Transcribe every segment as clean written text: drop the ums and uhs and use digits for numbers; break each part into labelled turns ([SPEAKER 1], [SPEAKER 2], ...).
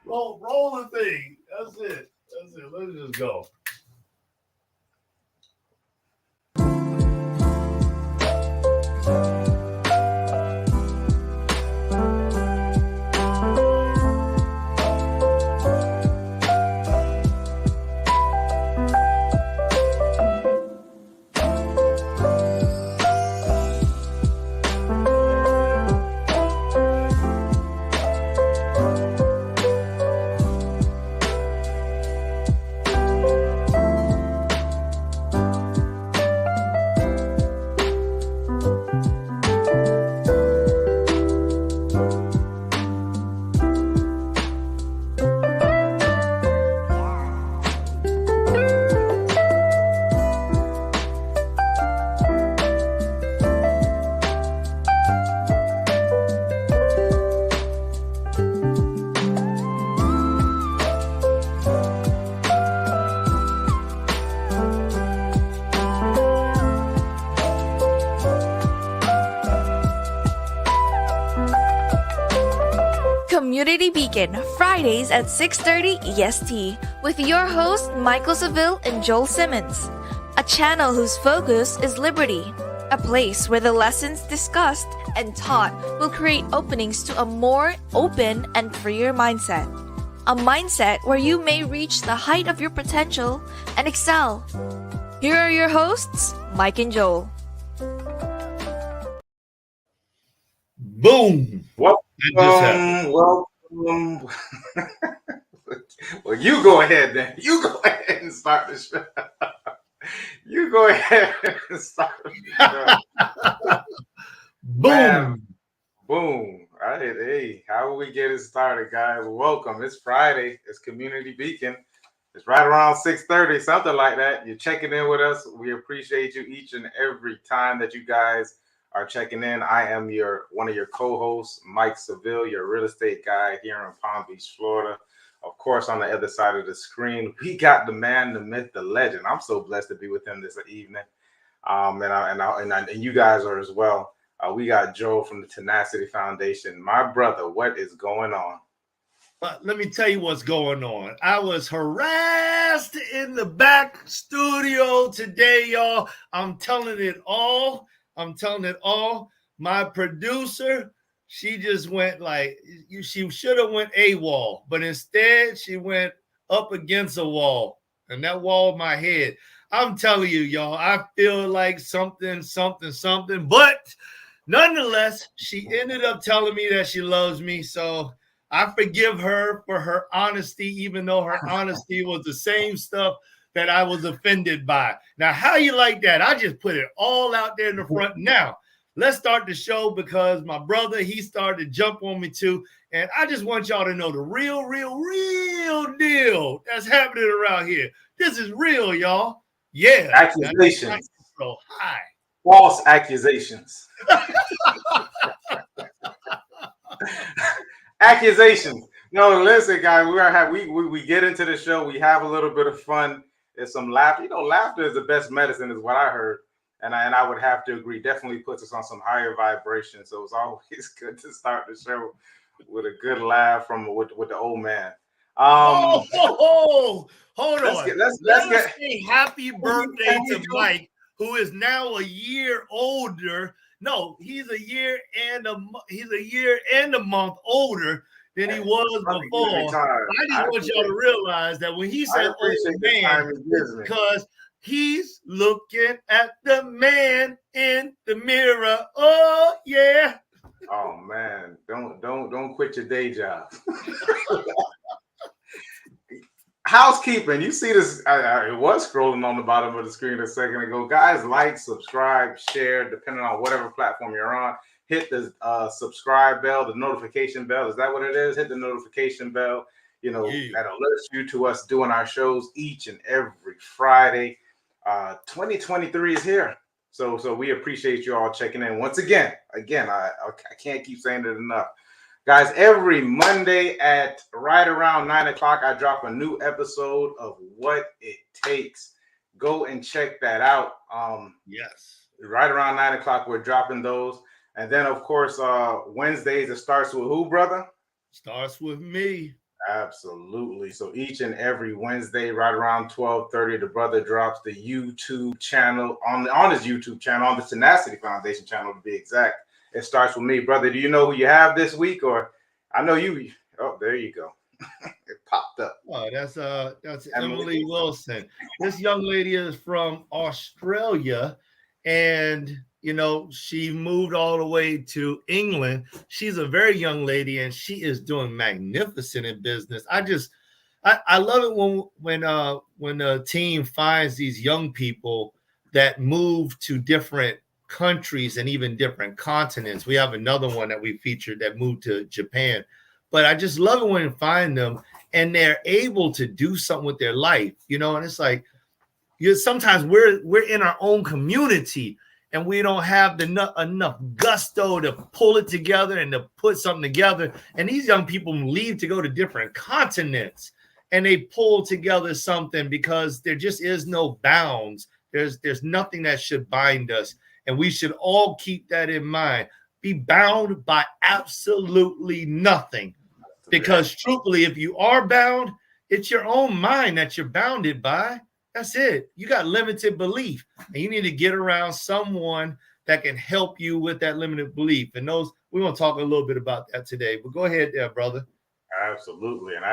[SPEAKER 1] Roll the thing. That's it. Let's just go.
[SPEAKER 2] Community Beacon, Fridays at 6:30 EST, with your hosts Michael Seville and Joel Simmons. A channel whose focus is liberty. A place where the lessons discussed and taught will create openings to a more open and freer mindset. A mindset where you may reach the height of your potential and excel. Here are your hosts, Mike and Joel.
[SPEAKER 1] Boom.
[SPEAKER 3] Welcome. Well, you go ahead then. You go ahead and start the show. You go ahead and start the show.
[SPEAKER 1] Boom.
[SPEAKER 3] Man. Boom. All right. Hey, how will we get it started, guys? Welcome. It's Friday. It's Community Beacon. It's right around 6:30, something like that. You're checking in with us. We appreciate you each and every time that you guys are checking in. I am one of your co-hosts, Mike Seville, your real estate guy here in Palm Beach, Florida. Of course, on the other side of the screen, we got the man, the myth, the legend. I'm so blessed to be with him this evening, and you guys are as well. We got Joe from the Tenacity Foundation. My brother, what is going on?
[SPEAKER 1] Let me tell you what's going on. I was harassed in the back studio today, y'all. I'm telling it all. My producer, she just went she should have went AWOL, but instead she went up against a wall, and that wall my head. I'm telling you, y'all, I feel like something, but nonetheless, she ended up telling me that she loves me, so I forgive her for her honesty, even though her honesty was the same stuff that I was offended by. Now, how you like that? I just put it all out there in the front. Now, let's start the show because my brother, he started to jump on me too. And I just want y'all to know the real deal that's happening around here. This is real, y'all. Yeah.
[SPEAKER 3] Accusations.
[SPEAKER 1] Hi.
[SPEAKER 3] False accusations. Accusations. No, listen, guys, we get into the show. We have a little bit of fun. There's some laughter. You know, laughter is the best medicine, is what I heard. And I would have to agree. Definitely puts us on some higher vibration. So it's always good to start the show with a good laugh with the old man.
[SPEAKER 1] Hold on.
[SPEAKER 3] Let's
[SPEAKER 1] get say happy birthday to Mike, who is now a year older. No, he's a year and a month older than he was before. I just want y'all to realize that when he said old man, because he's looking at the man in the mirror. Oh yeah.
[SPEAKER 3] Oh man, don't quit your day job. Housekeeping. You see this? I was scrolling on the bottom of the screen a second ago. Guys, like, subscribe, share, depending on whatever platform you're on. Hit the subscribe bell, the notification bell. Is that what it is? Hit the notification bell. You know, that alerts you to us doing our shows each and every Friday. 2023 is here. So we appreciate you all checking in. Once again, I can't keep saying it enough. Guys, every Monday at right around 9 o'clock, I drop a new episode of What It Takes. Go and check that out.
[SPEAKER 1] Yes.
[SPEAKER 3] Right around 9 o'clock, we're dropping those. And then, of course, Wednesdays, it starts with who, brother?
[SPEAKER 1] Starts with me.
[SPEAKER 3] Absolutely. So each and every Wednesday, right around 12:30, the brother drops the YouTube channel on his YouTube channel, on the Tenacity Foundation channel to be exact. It starts with me, brother. Do you know who you have this week? Or I know you. Oh, there you go. It popped up.
[SPEAKER 1] Oh, that's Emily Wilson. This young lady is from Australia, and she moved all the way to England. She's a very young lady, and she is doing magnificent in business. I love it when a team finds these young people that move to different countries and even different continents. We have another one that we featured that moved to Japan, but I just love it when you find them and they're able to do something with their life, and it's like, sometimes we're in our own community and we don't have enough gusto to pull it together and to put something together. And these young people leave to go to different continents and they pull together something because there just is no bounds. There's nothing that should bind us. And we should all keep that in mind. Be bound by absolutely nothing. Because truthfully, if you are bound, it's your own mind that you're bounded by. That's it. You got limited belief, and you need to get around someone that can help you with that limited belief. And we're going to talk a little bit about that today. But go ahead there, brother.
[SPEAKER 3] Absolutely. And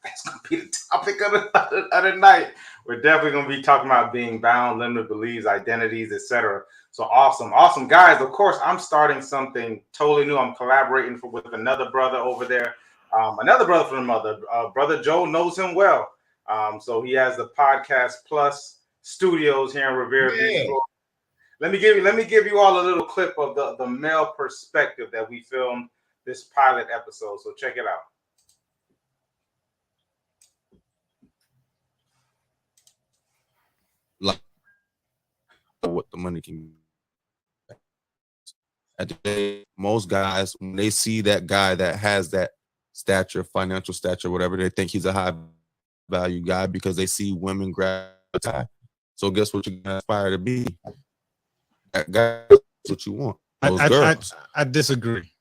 [SPEAKER 3] that's going to be the topic of the night. We're definitely going to be talking about being bound, limited beliefs, identities, etc. So awesome. Guys, of course, I'm starting something totally new. I'm collaborating with another brother over there. Another brother from the mother. Brother Joe knows him well. So he has the Podcast Plus Studios here in Revere Beach. Let me give you all a little clip of the male perspective that we filmed this pilot episode. So check it out.
[SPEAKER 4] What the money can be. At the day, most guys, when they see that guy that has that stature, financial stature, whatever, they think he's a high value guy because they see women gravitate. So guess what you're gonna aspire to be? That guy, that's what you want.
[SPEAKER 5] I disagree.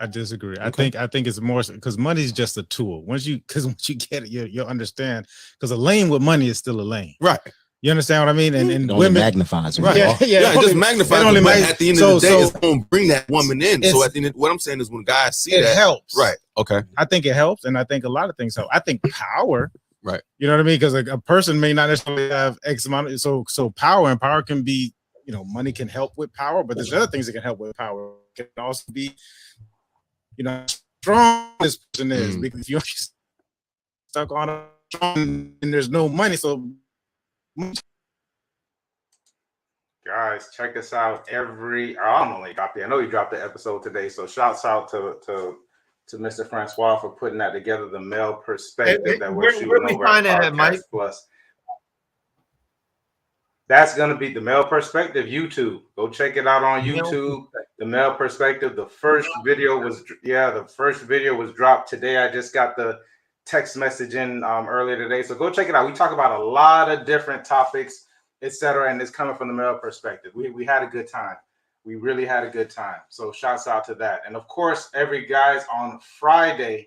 [SPEAKER 5] Okay. I think it's more because money is just a tool. Once you get it, you'll understand. Because a lane with money is still a lane,
[SPEAKER 4] right? You
[SPEAKER 5] understand what I mean? And
[SPEAKER 6] women magnifies,
[SPEAKER 4] right? Yeah, it just magnifies. But at the end of the day, it's going to bring that woman in. So at the end, what I'm saying is, when guys see
[SPEAKER 5] it
[SPEAKER 4] that,
[SPEAKER 5] helps,
[SPEAKER 4] right? Okay,
[SPEAKER 5] I think it helps, and I think a lot of things help. I think power,
[SPEAKER 4] right?
[SPEAKER 5] You know what I mean? Because a person may not necessarily have X amount. So power can be, money can help with power, but there's other things that can help with power. It can also be, strong this person is, because if you're stuck on a strong and there's no money, so.
[SPEAKER 3] Guys, check us out I know he dropped the episode today, so shouts out to Mr. Francois for putting that together, the male perspective that we're shooting over at Podcast Plus. That's going to be the male perspective YouTube. Go check it out on YouTube. The male perspective. The first video was dropped today. I just got the text message in earlier today, so go check it out. We talk about a lot of different topics, etc., and it's coming from the male perspective. We had a good time. We really had a good time. So shouts out to that. And of course, on Friday,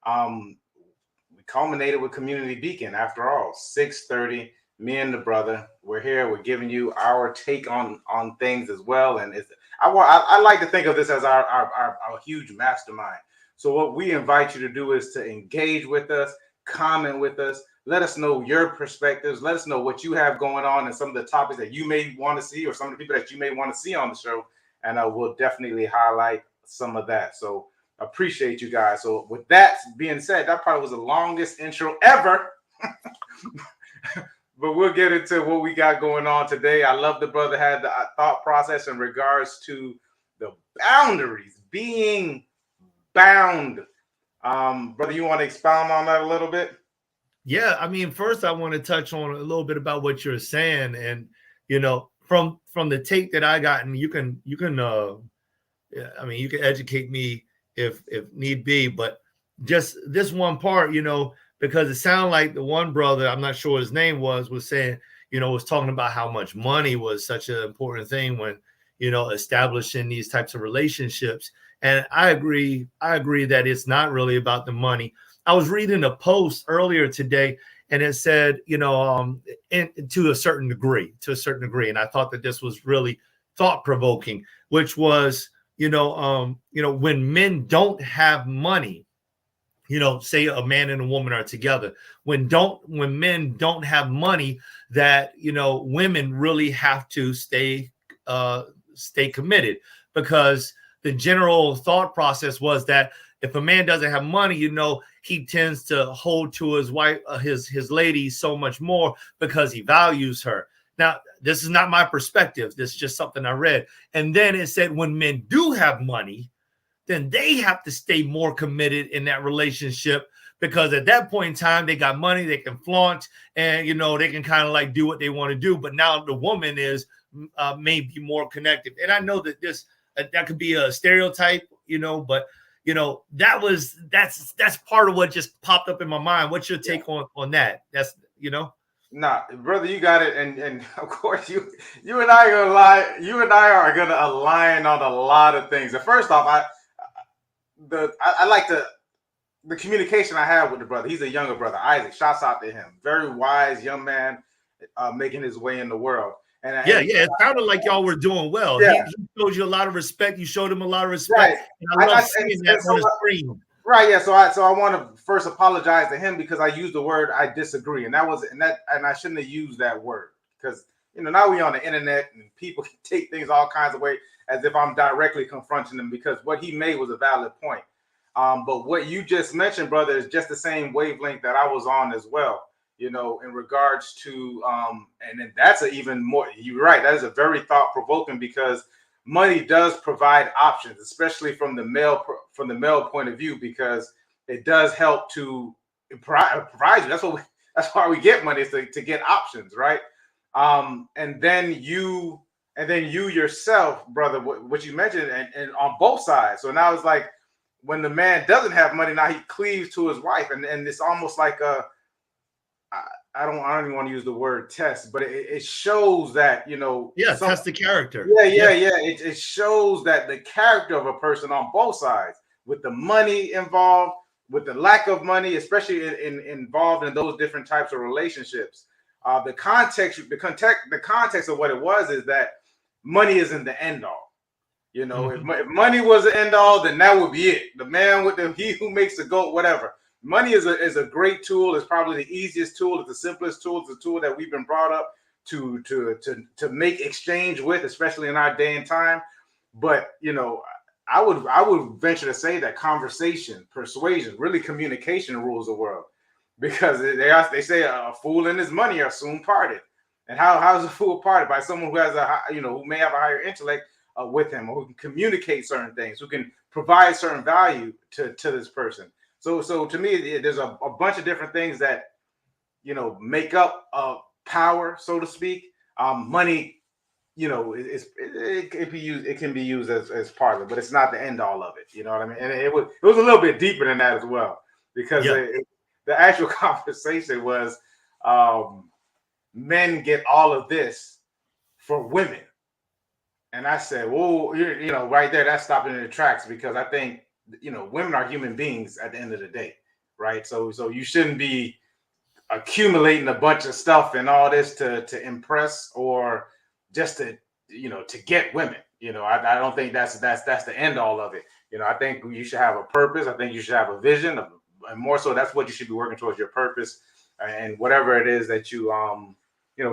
[SPEAKER 3] we culminated with Community Beacon. After all, 6:30. Me and the brother, we're here. We're giving you our take on things as well. And I like to think of this as our huge mastermind. So what we invite you to do is to engage with us, comment with us, let us know your perspectives, let us know what you have going on and some of the topics that you may want to see or some of the people that you may want to see on the show. And we'll definitely highlight some of that. So appreciate you guys. So with that being said, that probably was the longest intro ever. But we'll get into what we got going on today. I love the brother had the thought process in regards to the boundaries, being bound. Brother, you want to expound on that a little bit?
[SPEAKER 1] Yeah, I mean, first I want to touch on a little bit about what you're saying, and from the take that I got, and you can educate me if need be, but just this one part, because it sounded like the one brother, I'm not sure what his name was saying, was talking about how much money was such an important thing when, establishing these types of relationships. And I agree that it's not really about the money. I was reading a post earlier today, and it said, to a certain degree, and I thought that this was really thought provoking, which was, when men don't have money, say a man and a woman are together, when men don't have money, that, women really have to stay committed, because the general thought process was that if a man doesn't have money, he tends to hold to his wife, his lady, so much more because he values her. Now, this is not my perspective. This is just something I read. And then it said when men do have money, then they have to stay more committed in that relationship, because at that point in time, they got money, they can flaunt, and, they can kind of like do what they want to do. But now the woman is maybe more connected. And I know that that could be a stereotype, but that's part of what just popped up in my mind. What's your take on that? That's,
[SPEAKER 3] Nah, brother, you got it. And of course you and I are gonna lie. You and I are gonna align on a lot of things. And first off, I like the communication I have with the brother. He's a younger brother, Isaac. Shouts out to him. Very wise young man, making his way in the world. And
[SPEAKER 1] it sounded like y'all were doing well.
[SPEAKER 3] Yeah.
[SPEAKER 1] He showed you a lot of respect. You showed him a lot of respect.
[SPEAKER 3] Right.
[SPEAKER 1] And I love seeing that on the screen.
[SPEAKER 3] Right. Yeah. So I want to first apologize to him, because I used the word "I disagree," and I shouldn't have used that word, because now we're on the internet and people can take things all kinds of ways as if I'm directly confronting them, because what he made was a valid point. But what you just mentioned, brother, is just the same wavelength that I was on as well. In regards to, and then that's even more, you're right. That is a very thought provoking, because money does provide options, especially from the male point of view, because it does help to provide you. That's why we get money, is to get options, right? And then you yourself, brother, what you mentioned, and on both sides. So now it's like when the man doesn't have money, now he cleaves to his wife, and it's almost like I don't even want to use the word test, but it shows that,
[SPEAKER 1] test the character.
[SPEAKER 3] Yeah. It shows that the character of a person on both sides, with the money involved, with the lack of money, especially involved in those different types of relationships. The context of what it was is that money isn't the end all. If money was the end all, then that would be it. The man with he who makes the goat, whatever. Money is a great tool. It's probably the easiest tool. It's the simplest tool. It's the tool that we've been brought up to make exchange with, especially in our day and time. But I would venture to say that conversation, persuasion, really communication rules the world, because they say a fool and his money are soon parted. And how is a fool parted? By someone who has who may have a higher intellect with him, or who can communicate certain things, who can provide certain value to this person. So to me, there's a bunch of different things that, make up power, so to speak. Money, it can be used as part of it, but it's not the end all of it. You know what I mean? And it was a little bit deeper than that as well, because the actual conversation was, men get all of this for women. And I said, well, right there, that stopped in the tracks, because I think, women are human beings at the end of the day, right? So you shouldn't be accumulating a bunch of stuff and all this to impress, or just to get women. I don't think that's the end all of it. I think you should have a purpose. I think you should have a vision, and more so, that's what you should be working towards, your purpose, and whatever it is that you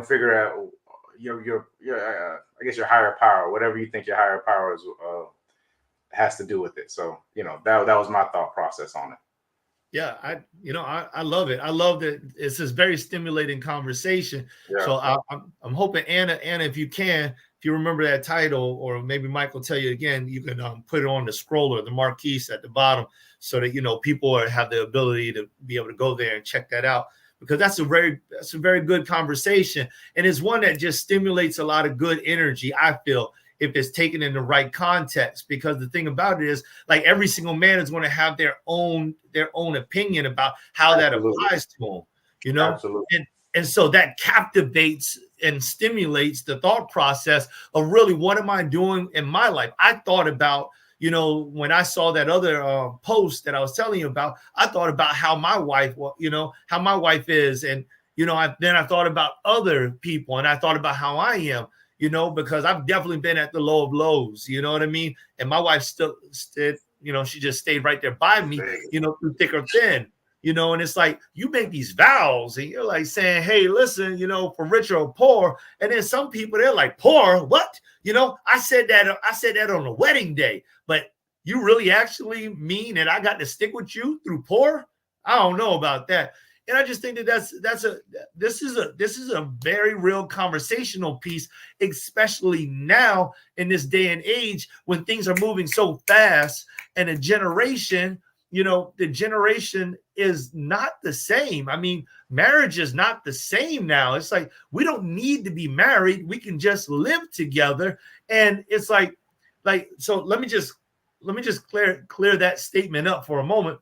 [SPEAKER 3] figure out your I guess your higher power, whatever you think your higher power is. Has to do with it. So that was my thought process on it.
[SPEAKER 1] Yeah, I love it. I love that it's this very stimulating conversation. Yeah. So I'm hoping Anna, if you remember that title, or maybe Mike will tell you again, you can put it on the scroller, the marquise at the bottom, so that people have the ability to be able to go there and check that out, because that's a very good conversation, and it's one that just stimulates a lot of good energy, I feel, if it's taken in the right context. Because the thing about it is, like, every single man is going to have their own opinion about how that applies to them,
[SPEAKER 3] Absolutely.
[SPEAKER 1] And so that captivates and stimulates the thought process of really what am I doing in my life. I thought about, you know, when I saw that other post that I was telling you about, I thought about how my wife, you know, how my wife is. And, you know, then I thought about other people, and I thought about how I am, you know, because I've definitely been at the low of lows, you know what I mean? And my wife still, you know, she just stayed right there by me, you know, through thick or thin, you know, and it's like, you make these vows and you're like saying, hey, listen, you know, for rich or poor. And then some people, they're like, poor, what? You know, I said that on the wedding day, but you really actually mean that I got to stick with you through poor? I don't know about that. And I just think that this is a very real conversational piece, especially now in this day and age when things are moving so fast, and a generation, you know, the generation is not the same. I mean, marriage is not the same now. It's like, we don't need to be married. We can just live together. And it's like, so let me just clear that statement up for a moment.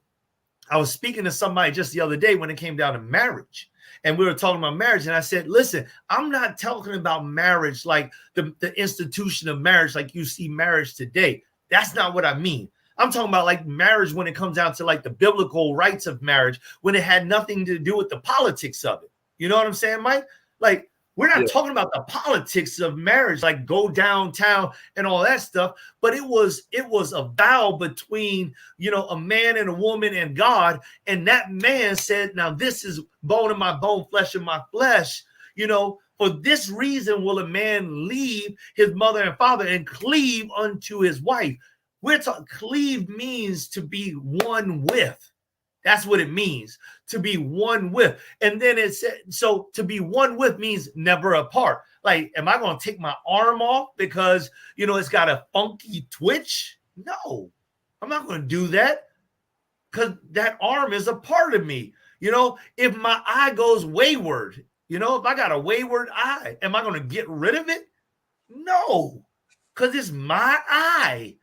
[SPEAKER 1] I was speaking to somebody just the other day when it came down to marriage, and we were talking about marriage. And I said, listen, I'm not talking about marriage like the institution of marriage, like you see marriage today. That's not what I mean. I'm talking about like marriage when it comes down to like the biblical rights of marriage, when it had nothing to do with the politics of it. You know what I'm saying, Mike? Like, we're not talking about the politics of marriage, like go downtown and all that stuff, but it was a vow between, you know, a man and a woman and God. And that man said, now this is bone of my bone, flesh of my flesh. You know, for this reason will a man leave his mother and father and cleave unto his wife. We're talking, cleave means to be one with. That's what it means, to be one with. And then it said, so to be one with means never apart. Like, am I going to take my arm off because, you know, it's got a funky twitch? No, I'm not going to do that, because that arm is a part of me. You know, if my eye goes wayward, you know, if I got a wayward eye, am I going to get rid of it? No, because it's my eye.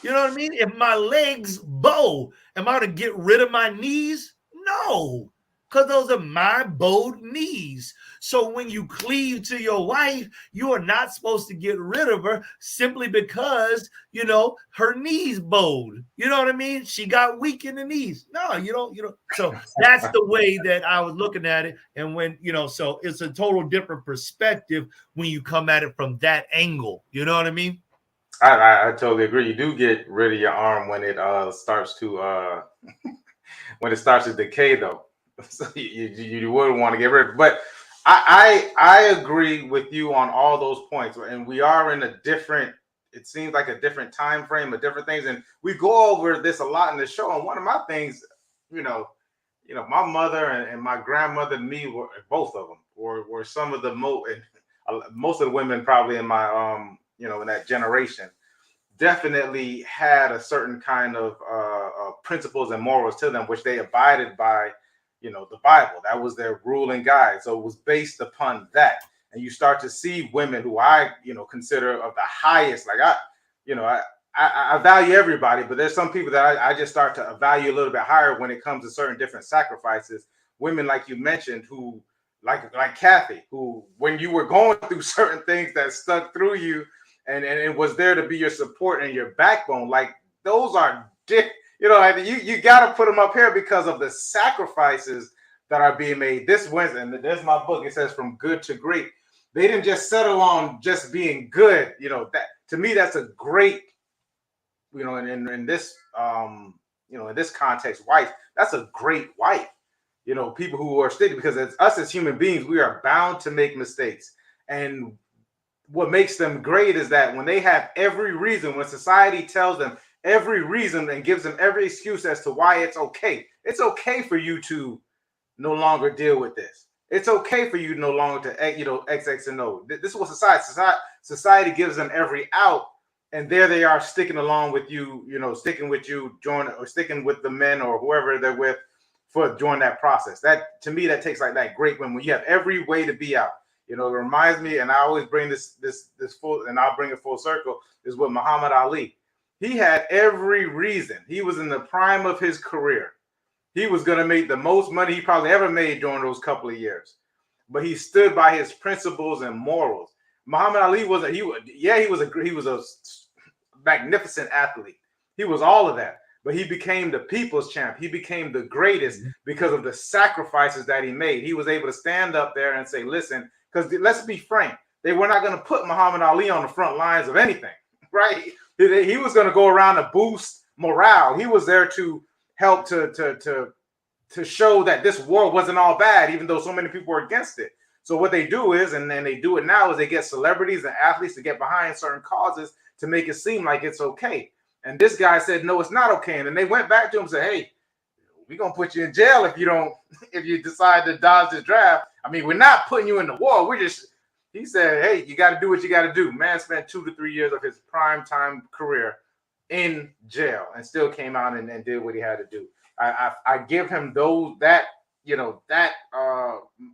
[SPEAKER 1] You know what I mean? If my legs bow, am I going to get rid of my knees? No, because those are my bowed knees. So when you cleave to your wife, you are not supposed to get rid of her simply because, you know, her knees bowed. You know what I mean? She got weak in the knees. No, you don't. So that's the way that I was looking at it. And when, you know, so it's a total different perspective when you come at it from that angle. You know what I mean?
[SPEAKER 3] I totally agree. You do get rid of your arm when it starts to when it starts to decay, though. So you wouldn't want to get rid of it. But I agree with you on all those points. And we are in a different, it seems like a different time frame of different things. And we go over this a lot in the show. And one of my things, you know, my mother and my grandmother and me were, both of them were some of the most of the women probably in my you know, in that generation, definitely had a certain kind of principles and morals to them, which they abided by, you know, the Bible. That was their rule and guide. So it was based upon that. And you start to see women who I, you know, consider of the highest, like I value everybody, but there's some people that I just start to value a little bit higher when it comes to certain different sacrifices. Women, like you mentioned, who like Kathy, who, when you were going through certain things that stuck through you, and it was there to be your support and your backbone. Like, those are, you know, you got to put them up here because of the sacrifices that are being made. This Wednesday, and there's my book. It says From Good to Great. They didn't just settle on just being good. You know, that to me, that's a great, you know, in this, you know, in this context, wife, that's a great wife. You know, people who are steady, because it's us as human beings, we are bound to make mistakes. And what makes them great is that when they have every reason, when society tells them every reason and gives them every excuse as to why it's okay for you to no longer deal with this. It's okay for you no longer to, you know, X and O. This is what society gives them every out, and there they are sticking along with you, you know, sticking with you, sticking with the men or whoever they're with for during that process. That, to me, that takes like that great when you have every way to be out. You know, it reminds me, and I always bring this full, and I'll bring it full circle, is with Muhammad Ali. He had every reason. He was in the prime of his career. He was going to make the most money he probably ever made during those couple of years. but he stood by his principles and morals. Muhammad Ali was a magnificent athlete. He was all of that, but he became the people's champ. He became the greatest because of the sacrifices that he made. He was able to stand up there and say, listen, because let's be frank, they were not going to put Muhammad Ali on the front lines of anything, right? He was going to go around to boost morale. He was there to help to show that this war wasn't all bad, even though so many people were against it. So what they do is, and then they do it now, is they get celebrities and athletes to get behind certain causes to make it seem like it's okay. And this guy said, no, it's not okay. And then they went back to him and said, hey, we're going to put you in jail if you decide to dodge the draft. I mean, we're not putting you in the war. He said, hey, you got to do what you got to do. Man spent 2 to 3 years of his prime time career in jail and still came out and did what he had to do. I give him that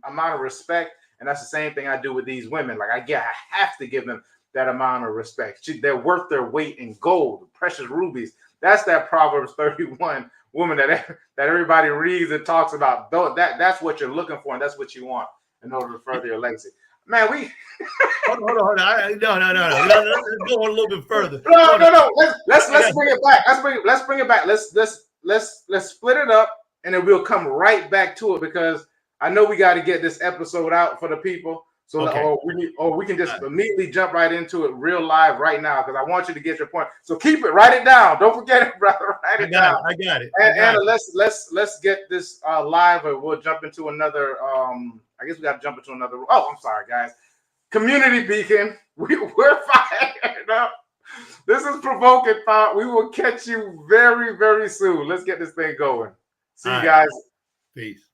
[SPEAKER 3] amount of respect. And that's the same thing I do with these women. Like I have to give them that amount of respect. They're worth their weight in gold, precious rubies. That's that Proverbs 31 woman that everybody reads and talks about. That's what you're looking for, and that's what you want in order to further your legacy. Man, hold on.
[SPEAKER 1] No. Let's go a little bit further.
[SPEAKER 3] No. Let's bring it back. Let's bring it back. Let's split it up, and then we'll come right back to it because I know we got to get this episode out for the people. So, okay. we can just immediately jump right into it, real live right now, because I want you to get your point. So keep it, write it down. Don't forget it, brother. Write it down.
[SPEAKER 1] I got it.
[SPEAKER 3] And let's get this live, or we'll jump into another. I guess we got to jump into another. Oh, I'm sorry, guys. Community Beacon, we're fired up. This is Provoking Thought. We will catch you very, very soon. Let's get this thing going. See you guys.
[SPEAKER 1] Peace.